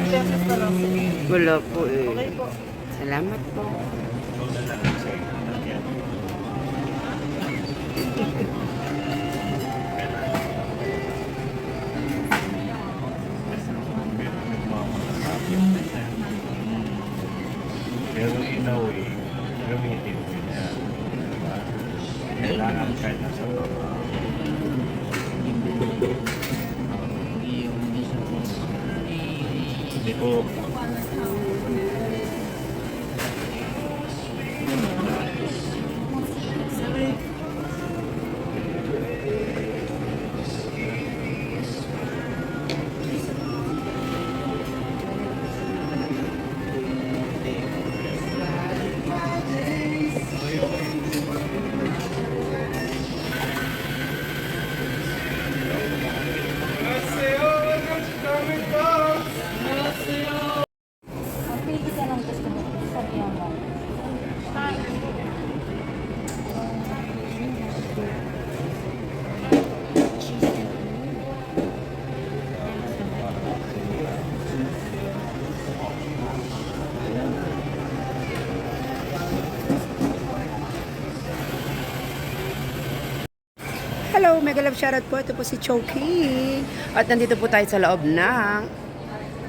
pesos na lang. Wala po eh. Okay po. Salamat po. Pero in a way, gamitin mo niya. Diba? Kailangan kahit nasa baba. Hindi po. Pili ka ng gusto mo. Sabihan mo. Hello, mega love shoutout po. Ito po si Choki. At nandito po tayo sa loob ng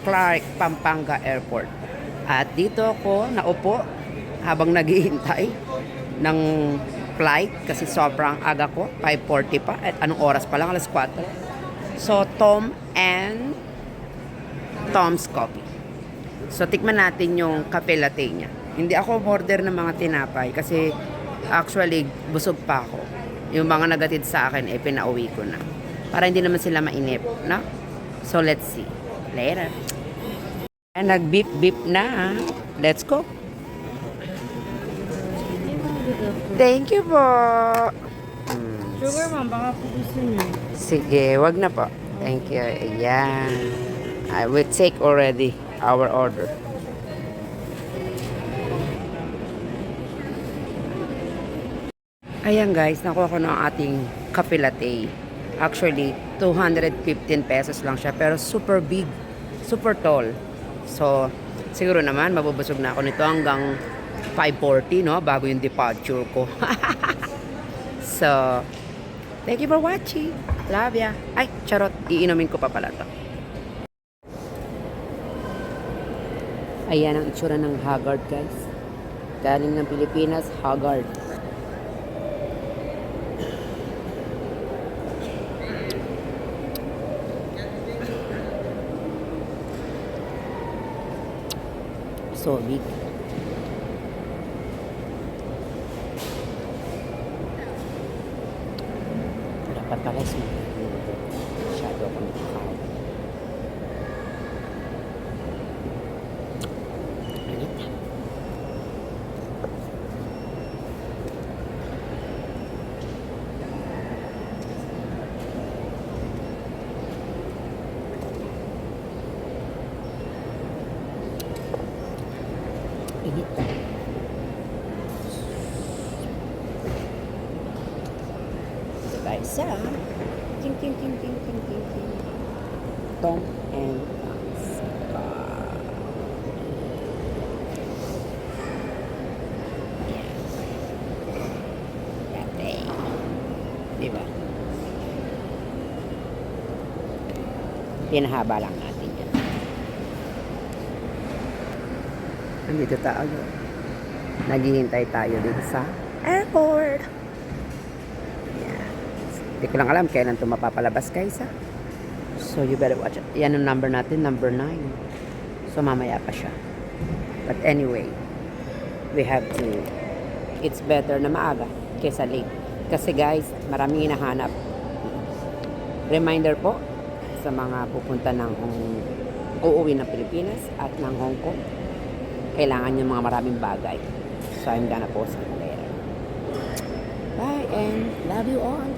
Clark, Pampanga Airport. At dito ako naupo habang naghihintay ng flight kasi sobrang aga ko, 5:40 pa. At anong oras pa lang? Alas 4. So, Tom and Tom's Coffee. So, tikman natin yung cafe latte niya. Hindi ako order ng mga tinapay kasi actually busog pa ako. Yung mga nagatid sa akin, pinauwi ko na. Para hindi naman sila mainip, no? So, let's see. Later. And nag-beep-beep na. Let's go. Thank you po. Sugar ma'am, baka po gusto niyo. Sige, wag na po. Thank you. Ayan. I will take already our order. Ayan guys, nakuha ko na ang ating cafe latte. Actually, 215 pesos lang siya. Pero super big. Super tall. So, siguro naman, mabubusog na ako nito hanggang 5:40, no? Bago yung departure ko. So, thank you for watching. Love ya. Ay, charot. Iinumin ko pa pala to. Ayan ang itsura ng Haggard, guys. Galing ng Pilipinas, Haggard. So big. Dapat pala masyado ako nakakaw. Init. Init. Ito tayo sa ting ting ting ting ting ting ting Tom and Tom's. Latte. Diba? Pinahaba lang natin yan. Nandito tayo. Naghihintay tayo dito sa airport. Yan. Hindi ko lang alam kailan ito mapapalabas guys ha. So you better watch it. Yan ang number natin, number 9. So mamaya pa siya. But anyway, we have to, it's better na maaga kaysa late. Kasi guys, maraming hinahanap. Reminder po sa mga pupunta ng uuwi ng Pilipinas at ng Hong Kong. Kailangan yung mga maraming bagay. So I'm gonna post it later. Bye and love you all.